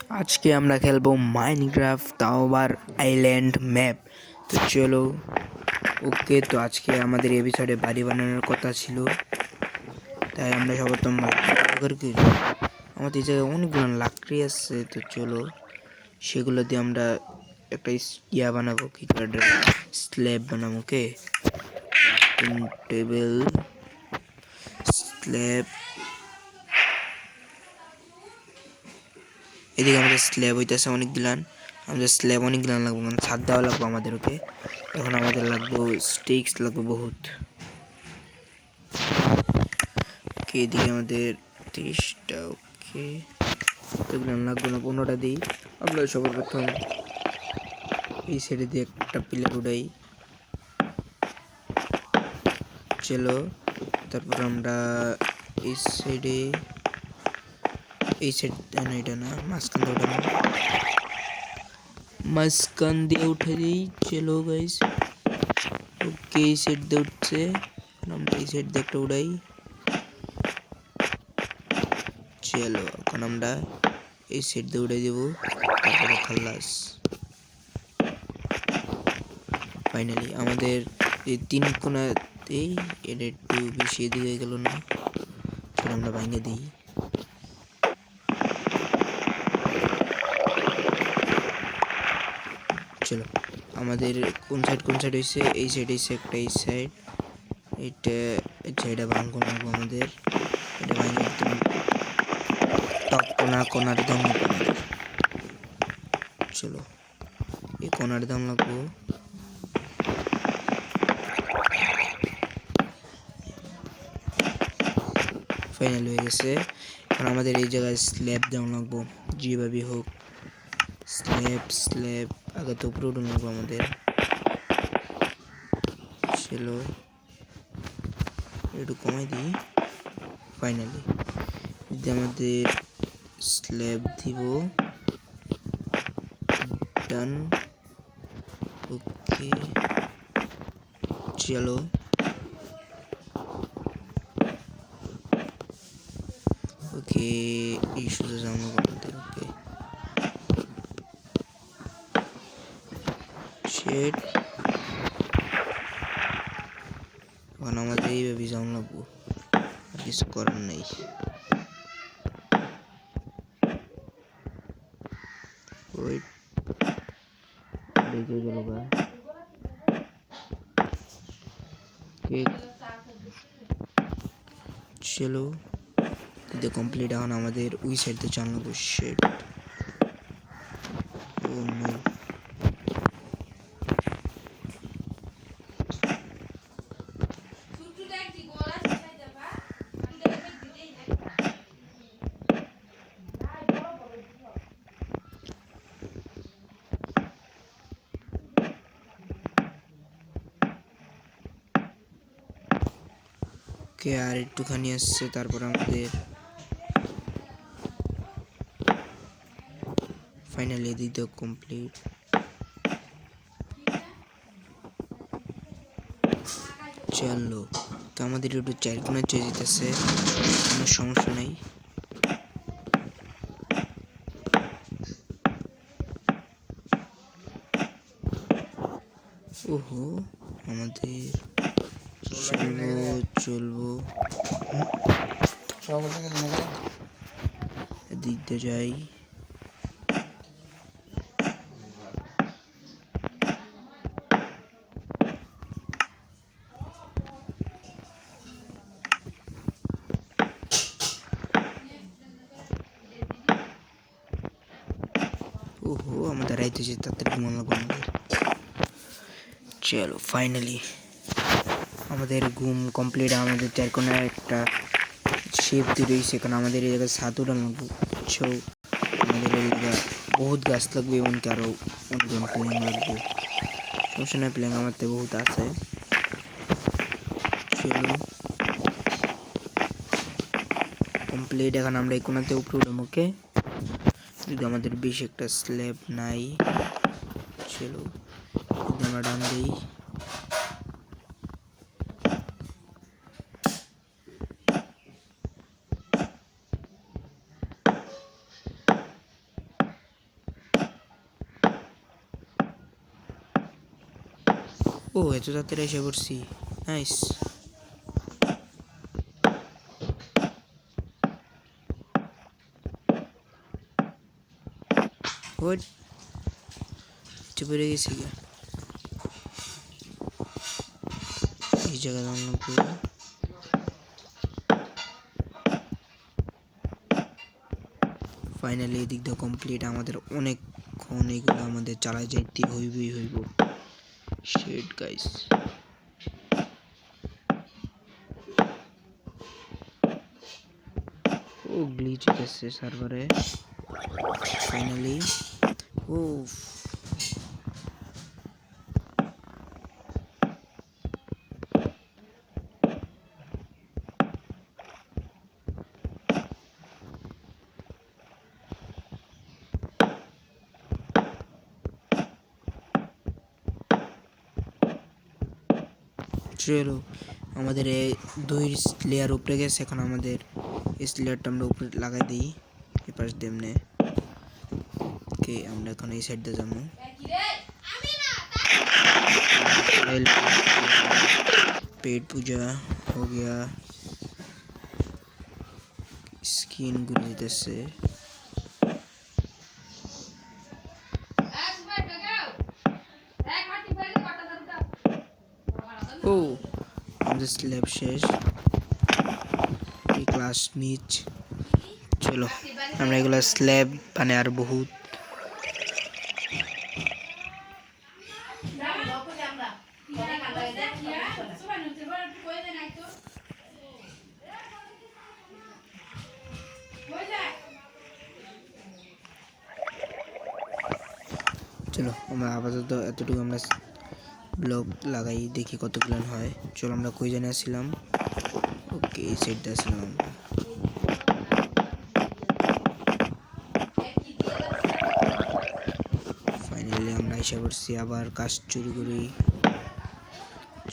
আজকে আমরা খেলবো মাইনক্রাফট, তাও আবার আইল্যান্ড ম্যাপ। তো চলো। ওকে, তো আজকে আমাদের এপিসোডে বাড়ি বানানোর কথা ছিল, তাই আমরা সর্বপ্রথম আমাদের এই জায়গায় অনেকগুলো লাকড়ি আছে। তো চলো, সেগুলো দিয়ে আমরা একটা ইয়া বানাবো, কি স্ল্যাব বানাবো। ওকে, টেবিল স্ল্যাব, এদিকে আমাদের স্ল্যাব হইতেছে অনেক গিলান। আমাদের স্ল্যাব অনেক গিলান লাগবে, মানে ছাদ দেওয়া লাগবে আমাদের। ওকে, এখন আমাদের লাগবে স্টিক্স লাগবে বহুত। ওকে, এদিকে আমাদের 30টা। ওকে, এগুলো লাগবে না, 15টা দিই। আমরা সবার প্রথম এই সাইডে দিয়ে একটা পিলার উঠাই। চলো, তারপর আমরা এই সাইডে, এই সাইড না, এটা না, মাঝখান দিয়ে উঠানো, মাঝখান দিয়ে উঠে দিই। চলো গাইস, ওকে, এই সাইড দিয়ে উঠছে, আমরা এই সাইড দিয়ে একটা উড়াই। চলো, এখন আমরা এই সাইড দিয়ে উড়াই দেবো, তারপরে খাল্লাস। ফাইনালি আমাদের এই 3 কোণাতেই এটা একটু বেশি এদিকে গেল না, সেটা আমরা ভাঙে দিই। চলো, আমাদের কোন সাইড হয়েছে, এই সাইড হয়েছে একটা, এই সাইড, এটা ভাঙবো লাগবো আমাদের। এটা ভাঙে একদম টপ কোনার দাম লাগবো আমাদের। চলো, এই কোনার দাম লাগবো। ফাইনাল হয়ে গেছে। এখন আমাদের এই জায়গায় স্ল্যাব দেওয়া লাগবো, যেভাবে হোক। স্ল্যাব আগে তো উপরে উঠে লাগবো আমাদের। চলো, একটু কমাই দিই। ফাইনালি আমাদের স্ল্যাব দিব, ডান। ওকে, চলো, ওকে, এই শুধু জামা আমাদের। ওকে, শেড। এখন আমাদের এইভাবে জামা লাগবো, আর কিছু করার নেই। ওয়েট, দেখে গেল গা। চলো, এটা কমপ্লিট। এখন আমাদের ওই সাইড দিয়ে চান লাগবো শেড। ও নো, কে আর একটুখানি আসছে, তারপর আমাদের ফাইনালি এদিকে কমপ্লিট। চলো, তো আমাদের একটু 4 কোণা চেয়ে যেতেছে, কোনো সমস্যা নেই। ওহো, আমাদের চলবো এদিক দিয়ে যাই। ওহো, আমাদের রাইতে যে তাড়াতাড়ি ঘুমানো লাগবে আমাদের। চলো, ফাইনালি আমাদের ঘুম কমপ্লিট। আমাদের 4 কোণায় একটা শেপ দিয়ে রয়েছে, কারণ আমাদের এই জায়গায় ছাদ উঠানো লাগবে। আমাদের এই জায়গায় বহুত গাছ লাগবে, এমনকি আরও অনেকজন প্ল্যান লাগবে। সমস্যা নয়, প্ল্যান আমার তো বহুত আছে। চলো, কমপ্লিট। এখন আমরা এই কোণাতে উপরে উঠলাম। ওকে, যদি আমাদের বেশি একটা স্ল্যাব নাই, চলো আমরা ডান দিই। ও এত তাড়াতাড়ি এসে পড়ছি, নাইস। ওই চুপে গেছি গা, এই জায়গা ফাইনালি এদিক দিয়ে কমপ্লিট। আমাদের অনেকক্ষণ এগুলো আমাদের চালায় যাইতে হইব। শিট গাইস, ও গ্লিচ হইতেছে সার্ভারে ফাইনালি। ও চলো, আমাদের এই 2 লেয়ার উপরে গেছে, এখন আমাদের এই লেয়ারটা আমরা উপরে লাগাই দিই এই পাশ দিয়ে এমনি। ওকে, আমরা এখন এই সাইড দিয়ে যাবো। पेट पूजा हो गया, स्किन गुली से ओ আমাদের স্ল্যাব শেষ, এই ক্লাস মিচ। চলো আমরা এগুলা স্ল্যাব মানে আর বহুত চলো আমরা আপাতত এতটুকু আমরা ব্লক লাগাই, দেখি কত প্ল্যান হয়। চলো আমরা কই জানে আসছিলাম, ওকে এই সাইডটা আসছিলাম আমরা। ফাইনালি আমরা এসে পড়ছি, আবার কাজ চুরি করি।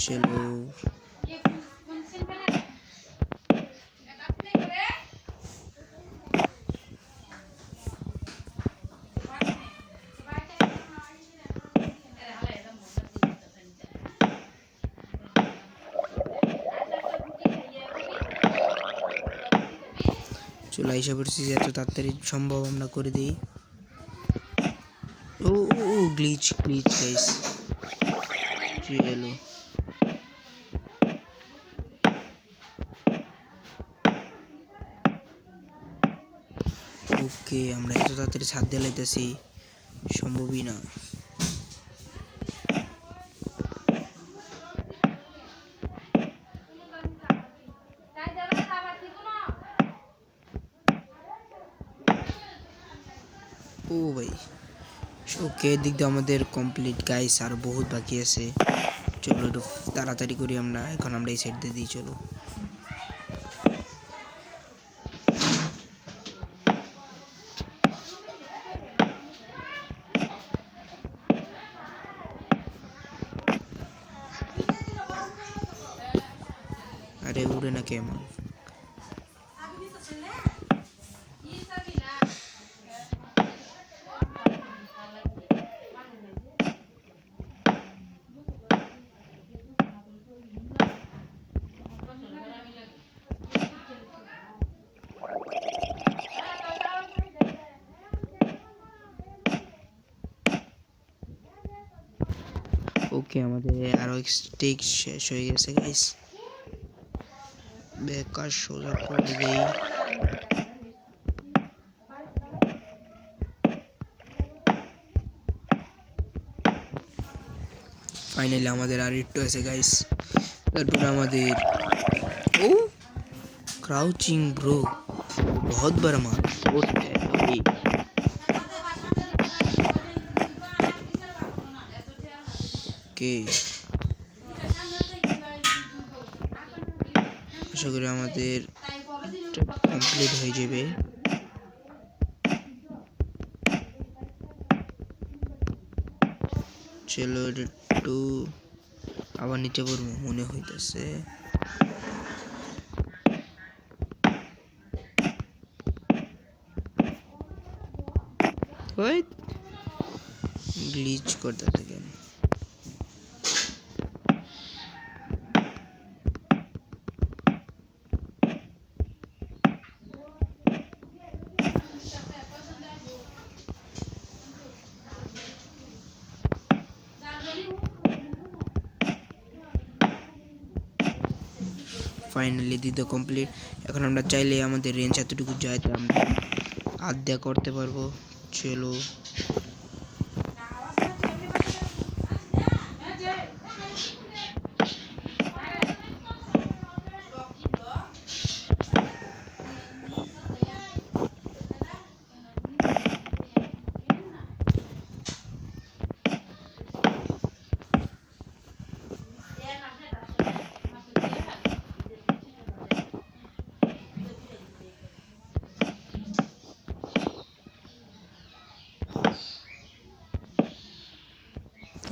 চলো চলে এসে পড়ছি, এত তাড়াতাড়ি সম্ভব আমরা করে দিই। ও ও গ্লিচ গাইস, চলো ওকে, আমরা এত তাড়াতাড়ি ছাদ দিয়ে লাইতেছি, সম্ভবই না। ও ভাই ওকে, দিক দিয়ে আমাদের কমপ্লিট গাইস, আর বহুত বাকি আছে। চলো একটু তাড়াতাড়ি করি আমরা, এখন আমরা এই সাইড দিয়ে দিই। চলো আরে উড়ে না কেমন। ওকে, আমাদের আরো স্টিক শেষ হয়ে গেছে গাইস, বেকার সোজা করে দেই। ফাইনালি আমাদের আর একটু আছে গাইস, তারপর আমাদের ও क्राउचिंग ब्रो बहुत बड़ा मार होता है अभी। के আশা করি আমাদের কমপ্লিট হয়ে যাবে। চলো একটু আবার নিচে পড়বো মনে হইতেছে। গ্লিচ করতেছে কেন? ফাইনালি দ্বিতীয় কমপ্লিট। এখন আমরা চাইলে আমাদের রেঞ্জ এতটুকু যায় তো আমরা আড্ডা করতে পারবো। চলো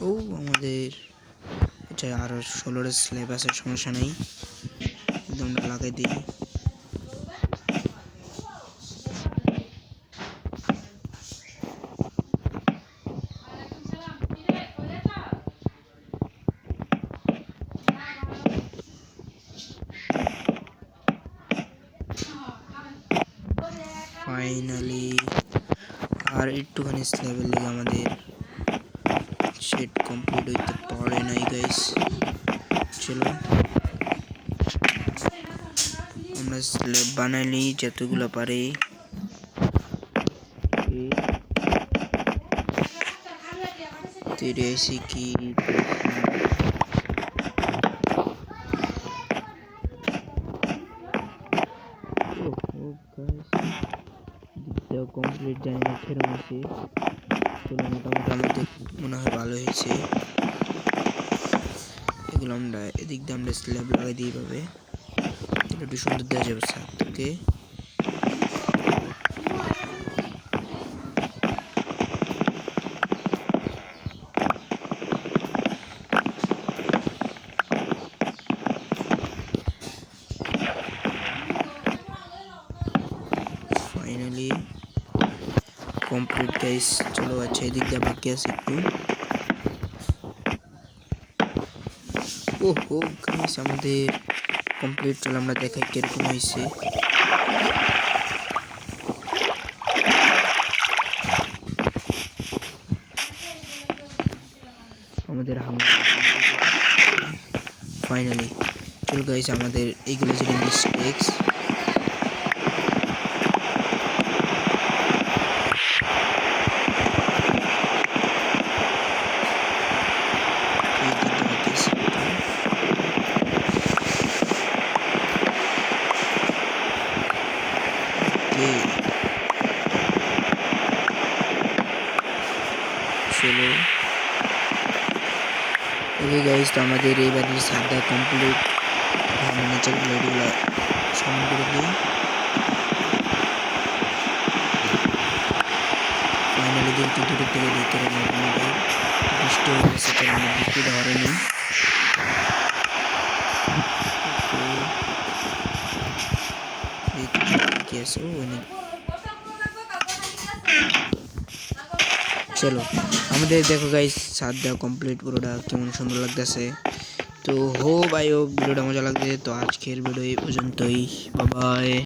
ও আমাদের আচ্ছা আরো 16টা স্ল্যাব আছে, সমস্যা নেই, একদম লাগাই দিই। ফাইনালি আর একটুখানি স্ল্যাবের লেগে আমাদের সেট কমপ্লিট হইতে পারে নাই গাইস। চলো আমরা স্ল্যাব বানাইনি যতগুলো পারি। তেরে এসে কি কমপ্লিট জানি না ফেরত আছে। চলো মোটামুটি আমাদের মনে হয় ভালো হয়েছে। এগুলো আমরা এদিক দিয়ে আমরা স্ল্যাব লাগাই দিয়ে পাবে একটু সুন্দর দেওয়া যাবে ছাদ থেকে। Finally complete guys. চলো আচ্ছা এদিক দিয়ে বাকি আছে একটু। ওহো গাইস আমাদের কমপ্লিট। চলো আমরা দেখাই কিরকম হয়েছে। আমাদের ফাইনালি চলো গাইস আমাদের এইগুলো ছিল মিস্টেক্স। চলো ওকে গাইস তো আমাদের এইবারের সাদা কমপ্লিট। নিচের ব্লেডগুলো সমান করে দিই। ফাইনালি যেহেতু দূরের থেকে দেখতে মোটামুটি বৃষ্টি হয়ে গেছে, কারণ আমার বৃষ্টি ধরেনি। কি আছে অনেক। চলো আমাদের দেখো গাইস ছাদ দেওয়া কমপ্লিট, পুরোটা কেমন সুন্দর লাগতেছে। তো হো ভাই ও ভিডিওটা মজা লাগছে। তো আজকের ভিডিও এই পর্যন্তই, বাই বাই।